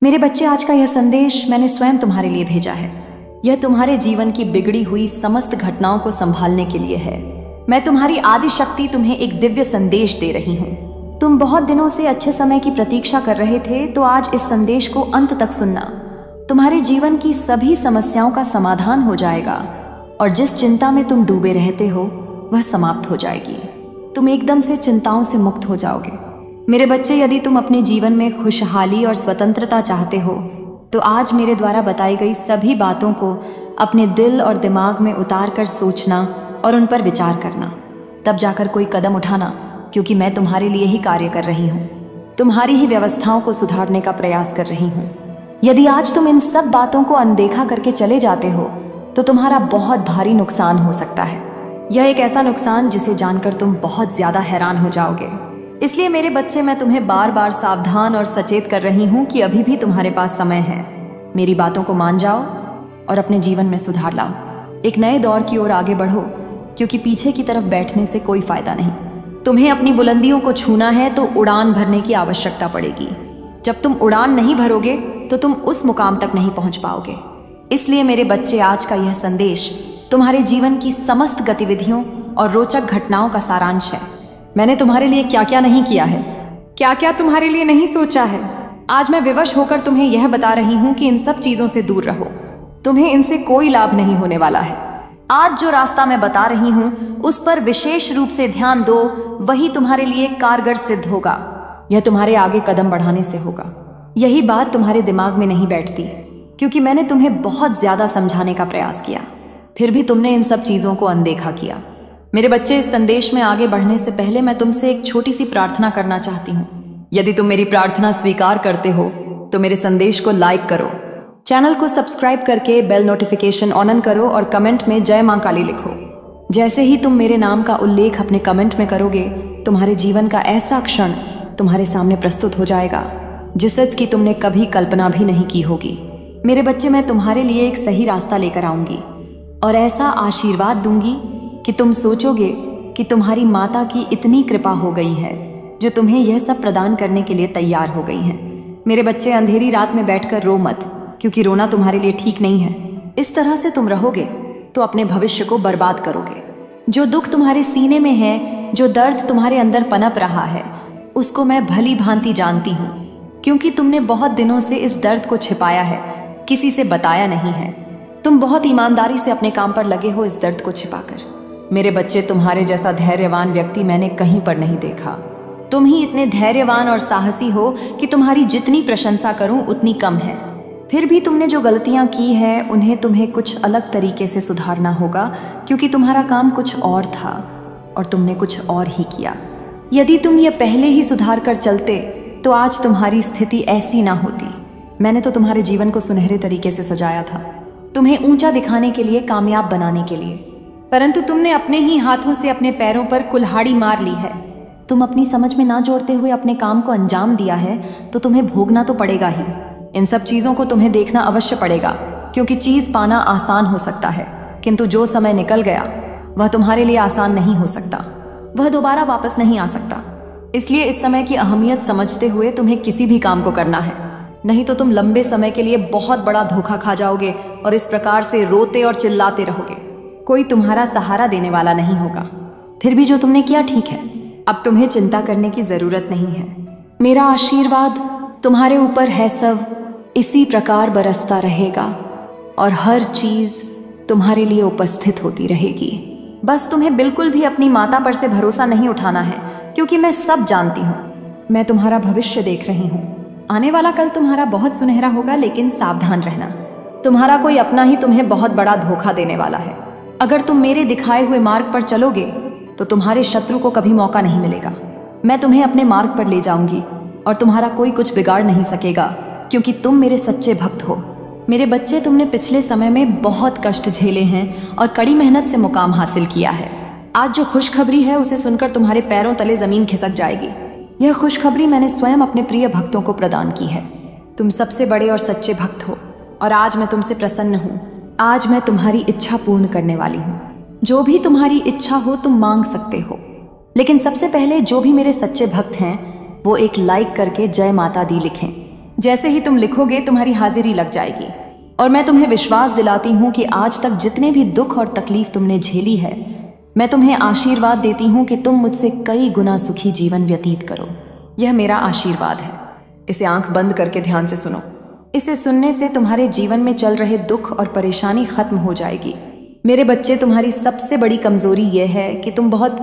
मेरे बच्चे, आज का यह संदेश मैंने स्वयं तुम्हारे लिए भेजा है। यह तुम्हारे जीवन की बिगड़ी हुई समस्त घटनाओं को संभालने के लिए है। मैं तुम्हारी आदि शक्ति तुम्हें एक दिव्य संदेश दे रही हूँ। तुम बहुत दिनों से अच्छे समय की प्रतीक्षा कर रहे थे, तो आज इस संदेश को अंत तक सुनना। तुम्हारे जीवन की सभी समस्याओं का समाधान हो जाएगा और जिस चिंता में तुम डूबे रहते हो वह समाप्त हो जाएगी। तुम एकदम से चिंताओं से मुक्त हो जाओगे। मेरे बच्चे, यदि तुम अपने जीवन में खुशहाली और स्वतंत्रता चाहते हो तो आज मेरे द्वारा बताई गई सभी बातों को अपने दिल और दिमाग में उतार कर सोचना और उन पर विचार करना, तब जाकर कोई कदम उठाना, क्योंकि मैं तुम्हारे लिए ही कार्य कर रही हूँ, तुम्हारी ही व्यवस्थाओं को सुधारने का प्रयास कर रही हूँ। यदि आज तुम इन सब बातों को अनदेखा करके चले जाते हो तो तुम्हारा बहुत भारी नुकसान हो सकता है। यह एक ऐसा नुकसान जिसे जानकर तुम बहुत ज्यादा हैरान हो जाओगे। इसलिए मेरे बच्चे, मैं तुम्हें बार बार सावधान और सचेत कर रही हूँ कि अभी भी तुम्हारे पास समय है। मेरी बातों को मान जाओ और अपने जीवन में सुधार लाओ। एक नए दौर की ओर आगे बढ़ो, क्योंकि पीछे की तरफ बैठने से कोई फायदा नहीं। तुम्हें अपनी बुलंदियों को छूना है तो उड़ान भरने की आवश्यकता पड़ेगी। जब तुम उड़ान नहीं भरोगे तो तुम उस मुकाम तक नहीं पहुंच पाओगे। इसलिए मेरे बच्चे, आज का यह संदेश तुम्हारे जीवन की समस्त गतिविधियों और रोचक घटनाओं का सारांश है। मैंने तुम्हारे लिए क्या क्या नहीं किया है, क्या क्या तुम्हारे लिए नहीं सोचा है, आज मैं विवश होकर तुम्हें यह बता रही हूँ कि इन सब चीजों से दूर रहो। तुम्हें इनसे कोई लाभ नहीं होने वाला है। आज जो रास्ता मैं बता रही हूँ उस पर विशेष रूप से ध्यान दो, वही तुम्हारे लिए कारगर सिद्ध होगा। यह तुम्हारे आगे कदम बढ़ाने से होगा। यही बात तुम्हारे दिमाग में नहीं बैठती, क्योंकि मैंने तुम्हें बहुत ज्यादा समझाने का प्रयास किया, फिर भी तुमने इन सब चीजों को अनदेखा किया। मेरे बच्चे, इस संदेश में आगे बढ़ने से पहले मैं तुमसे एक छोटी सी प्रार्थना करना चाहती हूँ। यदि तुम मेरी प्रार्थना स्वीकार करते हो तो मेरे संदेश को लाइक करो, चैनल को सब्सक्राइब करके बेल नोटिफिकेशन ऑन करो और कमेंट में जय मां काली लिखो। जैसे ही तुम मेरे नाम का उल्लेख अपने कमेंट में करोगे, तुम्हारे जीवन का ऐसा क्षण तुम्हारे सामने प्रस्तुत हो जाएगा जिसकी तुमने कभी कल्पना भी नहीं की होगी। मेरे बच्चे, मैं तुम्हारे लिए एक सही रास्ता लेकर आऊंगी और ऐसा आशीर्वाद दूंगी कि तुम सोचोगे कि तुम्हारी माता की इतनी कृपा हो गई है जो तुम्हें यह सब प्रदान करने के लिए तैयार हो गई है। मेरे बच्चे, अंधेरी रात में बैठकर रो मत, क्योंकि रोना तुम्हारे लिए ठीक नहीं है। इस तरह से तुम रहोगे तो अपने भविष्य को बर्बाद करोगे। जो दुख तुम्हारे सीने में है, जो दर्द तुम्हारे अंदर पनप रहा है, उसको मैं भली भांति जानती हूँ, क्योंकि तुमने बहुत दिनों से इस दर्द को छिपाया है, किसी से बताया नहीं है। तुम बहुत ईमानदारी से अपने काम पर लगे हो इस दर्द को छिपाकर। मेरे बच्चे, तुम्हारे जैसा धैर्यवान व्यक्ति मैंने कहीं पर नहीं देखा। तुम ही इतने धैर्यवान और साहसी हो कि तुम्हारी जितनी प्रशंसा करूं उतनी कम है। फिर भी तुमने जो गलतियां की हैं उन्हें तुम्हें कुछ अलग तरीके से सुधारना होगा, क्योंकि तुम्हारा काम कुछ और था और तुमने कुछ और ही किया। यदि तुम ये पहले ही सुधार कर चलते तो आज तुम्हारी स्थिति ऐसी ना होती। मैंने तो तुम्हारे जीवन को सुनहरे तरीके से सजाया था, तुम्हें ऊंचा दिखाने के लिए, कामयाब बनाने के लिए, परंतु तुमने अपने ही हाथों से अपने पैरों पर कुल्हाड़ी मार ली है। तुम अपनी समझ में ना जोड़ते हुए अपने काम को अंजाम दिया है तो तुम्हें भोगना तो पड़ेगा ही। इन सब चीजों को तुम्हें देखना अवश्य पड़ेगा, क्योंकि चीज पाना आसान हो सकता है, किंतु जो समय निकल गया वह तुम्हारे लिए आसान नहीं हो सकता। वह दोबारा वापस नहीं आ सकता। इसलिए इस समय की अहमियत समझते हुए तुम्हें किसी भी काम को करना है, नहीं तो तुम लंबे समय के लिए बहुत बड़ा धोखा खा जाओगे और इस प्रकार से रोते और चिल्लाते रहोगे। कोई तुम्हारा सहारा देने वाला नहीं होगा। फिर भी जो तुमने किया ठीक है, अब तुम्हें चिंता करने की जरूरत नहीं है। मेरा आशीर्वाद तुम्हारे ऊपर है सब इसी प्रकार बरसता रहेगा और हर चीज तुम्हारे लिए उपस्थित होती रहेगी। बस तुम्हें बिल्कुल भी अपनी माता पर से भरोसा नहीं उठाना है, क्योंकि मैं सब जानती हूँ। मैं तुम्हारा भविष्य देख रही हूँ। आने वाला कल तुम्हारा बहुत सुनहरा होगा, लेकिन सावधान रहना, तुम्हारा कोई अपना ही तुम्हें बहुत बड़ा धोखा देने वाला है। अगर तुम मेरे दिखाए हुए मार्ग पर चलोगे तो तुम्हारे शत्रु को कभी मौका नहीं मिलेगा। मैं तुम्हें अपने मार्ग पर ले जाऊंगी और तुम्हारा कोई कुछ बिगाड़ नहीं सकेगा, क्योंकि तुम मेरे सच्चे भक्त हो। मेरे बच्चे, तुमने पिछले समय में बहुत कष्ट झेले हैं और कड़ी मेहनत से मुकाम हासिल किया है। आज जो खुशखबरी है उसे सुनकर तुम्हारे पैरों तले जमीन खिसक जाएगी। यह खुशखबरी मैंने स्वयं अपने प्रिय भक्तों को प्रदान की है। तुम सबसे बड़े और सच्चे भक्त हो और आज मैं तुमसे प्रसन्न हूँ। आज मैं तुम्हारी इच्छा पूर्ण करने वाली हूँ। जो भी तुम्हारी इच्छा हो तुम मांग सकते हो, लेकिन सबसे पहले जो भी मेरे सच्चे भक्त हैं वो एक लाइक करके जय माता दी लिखें। जैसे ही तुम लिखोगे तुम्हारी हाजिरी लग जाएगी। और मैं तुम्हें विश्वास दिलाती हूँ कि आज तक जितने भी दुख और तकलीफ तुमने झेली है, मैं तुम्हें आशीर्वाद देती हूँ कि तुम मुझसे कई गुना सुखी जीवन व्यतीत करो। यह मेरा आशीर्वाद है। इसे आंख बंद करके ध्यान से सुनो। इसे सुनने से तुम्हारे जीवन में चल रहे दुख और परेशानी खत्म हो जाएगी। मेरे बच्चे, तुम्हारी सबसे बड़ी कमजोरी यह है कि तुम बहुत